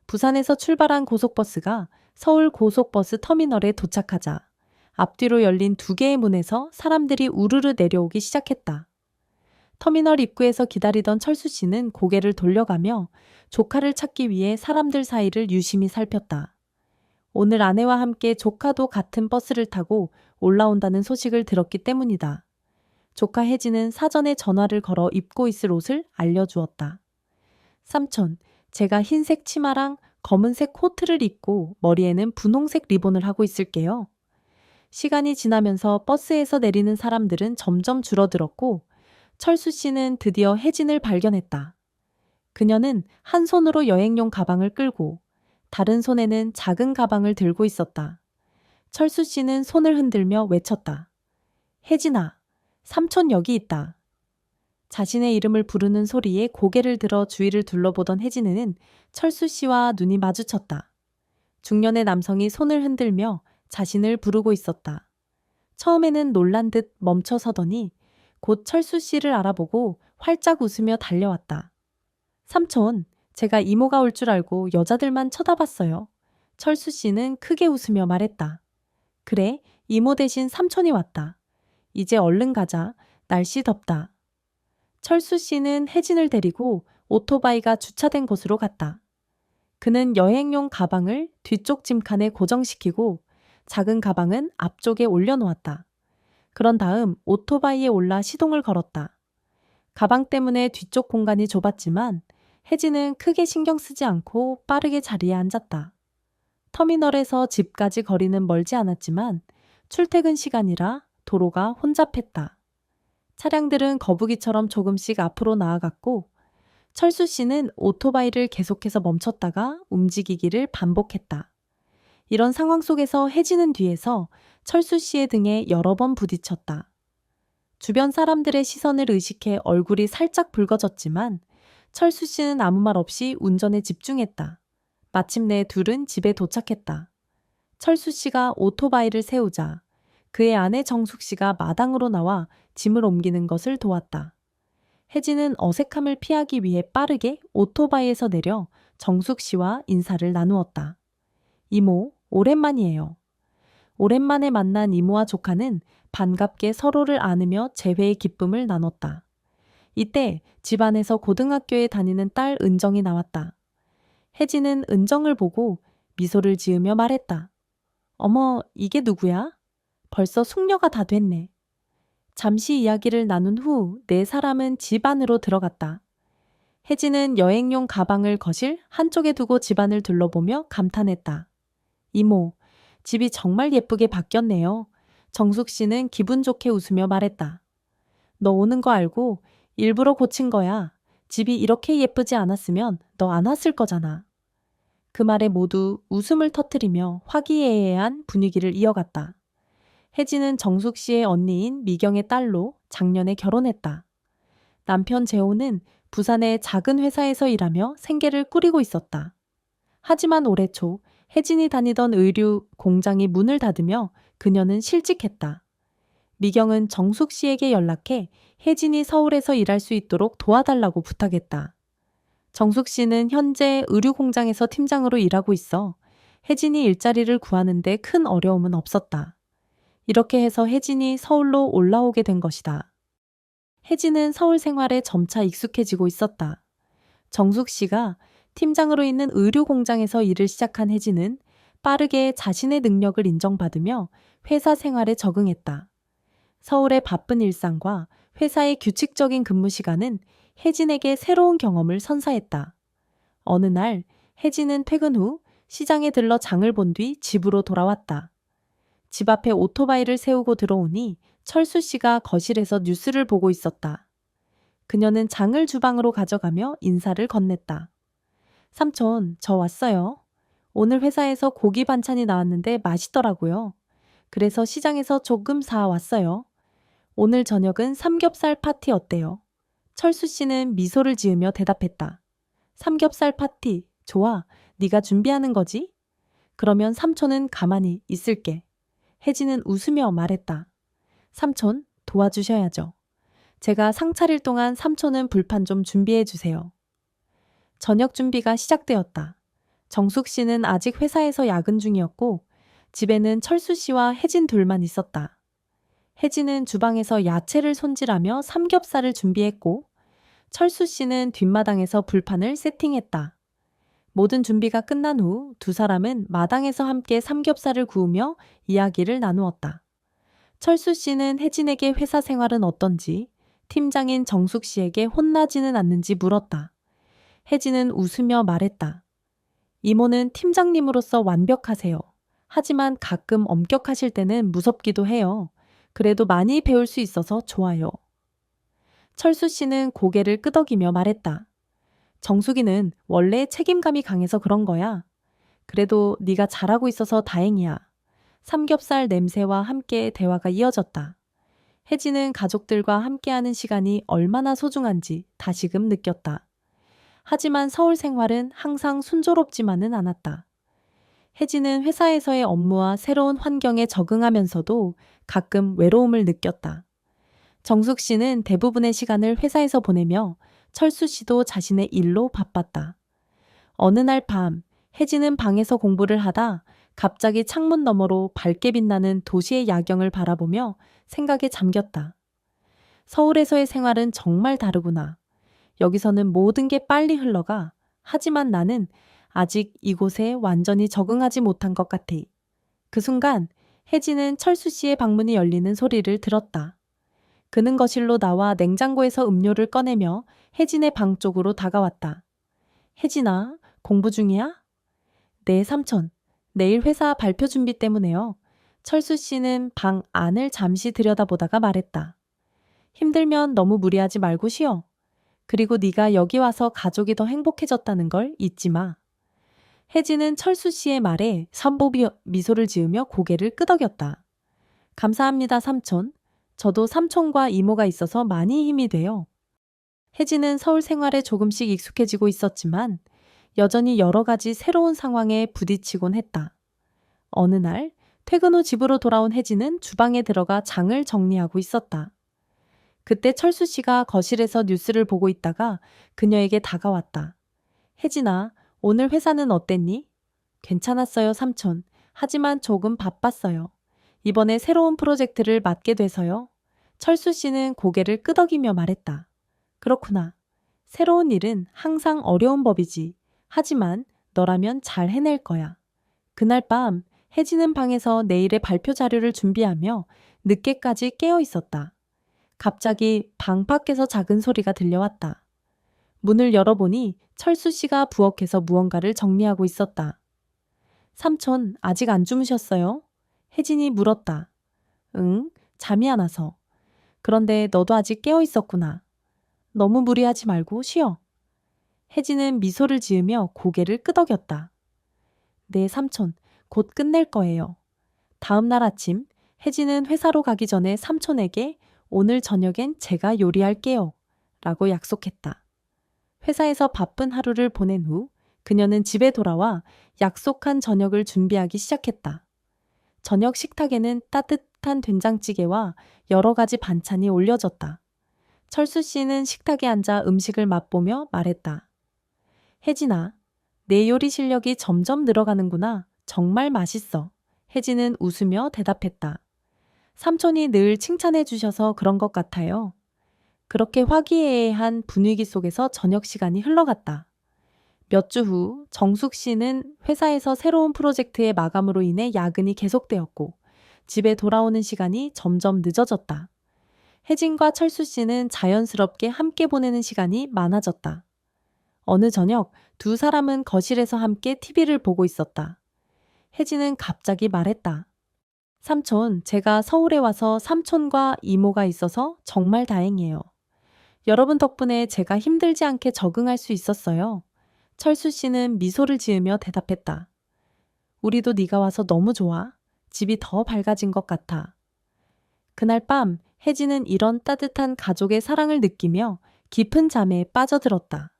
부산에서 출발한 고속버스가 서울 고속버스 터미널에 도착하자 앞뒤로 열린 두 개의 문에서 사람들이 우르르 내려오기 시작했다. 터미널 입구에서 기다리던 철수 씨는 고개를 돌려가며 조카를 찾기 위해 사람들 사이를 유심히 살폈다. 오늘 아내와 함께 조카도 같은 버스를 타고 올라온다는 소식을 들었기 때문이다. 조카 혜진은 사전에 전화를 걸어 입고 있을 옷을 알려주었다. 삼촌, 제가 흰색 치마랑 검은색 코트를 입고 머리에는 분홍색 리본을 하고 있을게요. 시간이 지나면서 버스에서 내리는 사람들은 점점 줄어들었고 철수 씨는 드디어 혜진을 발견했다. 그녀는 한 손으로 여행용 가방을 끌고 다른 손에는 작은 가방을 들고 있었다. 철수 씨는 손을 흔들며 외쳤다. 혜진아, 삼촌 여기 있다. 자신의 이름을 부르는 소리에 고개를 들어 주위를 둘러보던 혜진이는 철수 씨와 눈이 마주쳤다. 중년의 남성이 손을 흔들며 자신을 부르고 있었다. 처음에는 놀란 듯 멈춰 서더니 곧 철수 씨를 알아보고 활짝 웃으며 달려왔다. 삼촌, 제가 이모가 올 줄 알고 여자들만 쳐다봤어요. 철수 씨는 크게 웃으며 말했다. 그래, 이모 대신 삼촌이 왔다. 이제 얼른 가자. 날씨 덥다. 철수 씨는 혜진을 데리고 오토바이가 주차된 곳으로 갔다. 그는 여행용 가방을 뒤쪽 짐칸에 고정시키고 작은 가방은 앞쪽에 올려놓았다. 그런 다음 오토바이에 올라 시동을 걸었다. 가방 때문에 뒤쪽 공간이 좁았지만 혜진은 크게 신경 쓰지 않고 빠르게 자리에 앉았다. 터미널에서 집까지 거리는 멀지 않았지만 출퇴근 시간이라 도로가 혼잡했다. 차량들은 거북이처럼 조금씩 앞으로 나아갔고 철수 씨는 오토바이를 계속해서 멈췄다가 움직이기를 반복했다. 이런 상황 속에서 혜진은 뒤에서 철수 씨의 등에 여러 번 부딪혔다. 주변 사람들의 시선을 의식해 얼굴이 살짝 붉어졌지만 철수 씨는 아무 말 없이 운전에 집중했다. 마침내 둘은 집에 도착했다. 철수 씨가 오토바이를 세우자 그의 아내 정숙 씨가 마당으로 나와 짐을 옮기는 것을 도왔다. 혜진은 어색함을 피하기 위해 빠르게 오토바이에서 내려 정숙 씨와 인사를 나누었다. 이모, 오랜만이에요. 오랜만에 만난 이모와 조카는 반갑게 서로를 안으며 재회의 기쁨을 나눴다. 이때 집안에서 고등학교에 다니는 딸 은정이 나왔다. 혜진은 은정을 보고 미소를 지으며 말했다. 어머, 이게 누구야? 벌써 숙녀가 다 됐네. 잠시 이야기를 나눈 후 네 사람은 집 안으로 들어갔다. 혜진은 여행용 가방을 거실 한쪽에 두고 집안을 둘러보며 감탄했다. 이모, 집이 정말 예쁘게 바뀌었네요. 정숙 씨는 기분 좋게 웃으며 말했다. 너 오는 거 알고 일부러 고친 거야. 집이 이렇게 예쁘지 않았으면 너 안 왔을 거잖아. 그 말에 모두 웃음을 터뜨리며 화기애애한 분위기를 이어갔다. 혜진은 정숙 씨의 언니인 미경의 딸로 작년에 결혼했다. 남편 재호는 부산의 작은 회사에서 일하며 생계를 꾸리고 있었다. 하지만 올해 초 혜진이 다니던 의류 공장이 문을 닫으며 그녀는 실직했다. 미경은 정숙 씨에게 연락해 혜진이 서울에서 일할 수 있도록 도와달라고 부탁했다. 정숙 씨는 현재 의류 공장에서 팀장으로 일하고 있어 혜진이 일자리를 구하는데 큰 어려움은 없었다. 이렇게 해서 혜진이 서울로 올라오게 된 것이다. 혜진은 서울 생활에 점차 익숙해지고 있었다. 정숙 씨가 팀장으로 있는 의류 공장에서 일을 시작한 혜진은 빠르게 자신의 능력을 인정받으며 회사 생활에 적응했다. 서울의 바쁜 일상과 회사의 규칙적인 근무 시간은 혜진에게 새로운 경험을 선사했다. 어느 날 혜진은 퇴근 후 시장에 들러 장을 본 뒤 집으로 돌아왔다. 집 앞에 오토바이를 세우고 들어오니 철수 씨가 거실에서 뉴스를 보고 있었다. 그녀는 장을 주방으로 가져가며 인사를 건넸다. 삼촌, 저 왔어요. 오늘 회사에서 고기 반찬이 나왔는데 맛있더라고요. 그래서 시장에서 조금 사왔어요. 오늘 저녁은 삼겹살 파티 어때요? 철수 씨는 미소를 지으며 대답했다. 삼겹살 파티, 좋아. 네가 준비하는 거지? 그러면 삼촌은 가만히 있을게. 혜진은 웃으며 말했다. 삼촌, 도와주셔야죠. 제가 상 차릴 동안 삼촌은 불판 좀 준비해 주세요. 저녁 준비가 시작되었다. 정숙 씨는 아직 회사에서 야근 중이었고 집에는 철수 씨와 혜진 둘만 있었다. 혜진은 주방에서 야채를 손질하며 삼겹살을 준비했고 철수 씨는 뒷마당에서 불판을 세팅했다. 모든 준비가 끝난 후 두 사람은 마당에서 함께 삼겹살을 구우며 이야기를 나누었다. 철수 씨는 혜진에게 회사 생활은 어떤지, 팀장인 정숙 씨에게 혼나지는 않는지 물었다. 혜진은 웃으며 말했다. 이모는 팀장님으로서 완벽하세요. 하지만 가끔 엄격하실 때는 무섭기도 해요. 그래도 많이 배울 수 있어서 좋아요. 철수 씨는 고개를 끄덕이며 말했다. 정숙이는 원래 책임감이 강해서 그런 거야. 그래도 네가 잘하고 있어서 다행이야. 삼겹살 냄새와 함께 대화가 이어졌다. 혜진은 가족들과 함께하는 시간이 얼마나 소중한지 다시금 느꼈다. 하지만 서울 생활은 항상 순조롭지만은 않았다. 혜진은 회사에서의 업무와 새로운 환경에 적응하면서도 가끔 외로움을 느꼈다. 정숙 씨는 대부분의 시간을 회사에서 보내며 철수 씨도 자신의 일로 바빴다. 어느 날 밤, 혜진은 방에서 공부를 하다 갑자기 창문 너머로 밝게 빛나는 도시의 야경을 바라보며 생각에 잠겼다. 서울에서의 생활은 정말 다르구나. 여기서는 모든 게 빨리 흘러가. 하지만 나는 아직 이곳에 완전히 적응하지 못한 것 같아. 그 순간 혜진은 철수 씨의 방문이 열리는 소리를 들었다. 그는 거실로 나와 냉장고에서 음료를 꺼내며 혜진의 방 쪽으로 다가왔다. 혜진아, 공부 중이야? 네, 삼촌. 내일 회사 발표 준비 때문에요. 철수 씨는 방 안을 잠시 들여다보다가 말했다. 힘들면 너무 무리하지 말고 쉬어. 그리고 네가 여기 와서 가족이 더 행복해졌다는 걸 잊지 마. 혜진은 철수 씨의 말에 선보비 미소를 지으며 고개를 끄덕였다. 감사합니다, 삼촌. 저도 삼촌과 이모가 있어서 많이 힘이 돼요. 혜진은 서울 생활에 조금씩 익숙해지고 있었지만 여전히 여러 가지 새로운 상황에 부딪히곤 했다. 어느 날 퇴근 후 집으로 돌아온 혜진은 주방에 들어가 장을 정리하고 있었다. 그때 철수 씨가 거실에서 뉴스를 보고 있다가 그녀에게 다가왔다. 혜진아, 오늘 회사는 어땠니? 괜찮았어요, 삼촌. 하지만 조금 바빴어요. 이번에 새로운 프로젝트를 맡게 돼서요. 철수 씨는 고개를 끄덕이며 말했다. 그렇구나. 새로운 일은 항상 어려운 법이지. 하지만 너라면 잘 해낼 거야. 그날 밤 혜진은 방에서 내일의 발표 자료를 준비하며 늦게까지 깨어 있었다. 갑자기 방 밖에서 작은 소리가 들려왔다. 문을 열어보니 철수 씨가 부엌에서 무언가를 정리하고 있었다. 삼촌, 아직 안 주무셨어요? 혜진이 물었다. 응, 잠이 안 와서. 그런데 너도 아직 깨어 있었구나. 너무 무리하지 말고 쉬어. 혜진은 미소를 지으며 고개를 끄덕였다. 네, 삼촌, 곧 끝낼 거예요. 다음 날 아침, 혜진은 회사로 가기 전에 삼촌에게 오늘 저녁엔 제가 요리할게요. 라고 약속했다. 회사에서 바쁜 하루를 보낸 후 그녀는 집에 돌아와 약속한 저녁을 준비하기 시작했다. 저녁 식탁에는 따뜻한 된장찌개와 여러 가지 반찬이 올려졌다. 철수 씨는 식탁에 앉아 음식을 맛보며 말했다. 혜진아, 내 요리 실력이 점점 늘어가는구나. 정말 맛있어. 혜진은 웃으며 대답했다. 삼촌이 늘 칭찬해 주셔서 그런 것 같아요. 그렇게 화기애애한 분위기 속에서 저녁 시간이 흘러갔다. 몇 주 후 정숙 씨는 회사에서 새로운 프로젝트의 마감으로 인해 야근이 계속되었고 집에 돌아오는 시간이 점점 늦어졌다. 혜진과 철수 씨는 자연스럽게 함께 보내는 시간이 많아졌다. 어느 저녁 두 사람은 거실에서 함께 TV를 보고 있었다. 혜진은 갑자기 말했다. 삼촌, 제가 서울에 와서 삼촌과 이모가 있어서 정말 다행이에요. 여러분 덕분에 제가 힘들지 않게 적응할 수 있었어요. 철수 씨는 미소를 지으며 대답했다. 우리도 네가 와서 너무 좋아. 집이 더 밝아진 것 같아. 그날 밤 혜진은 이런 따뜻한 가족의 사랑을 느끼며 깊은 잠에 빠져들었다.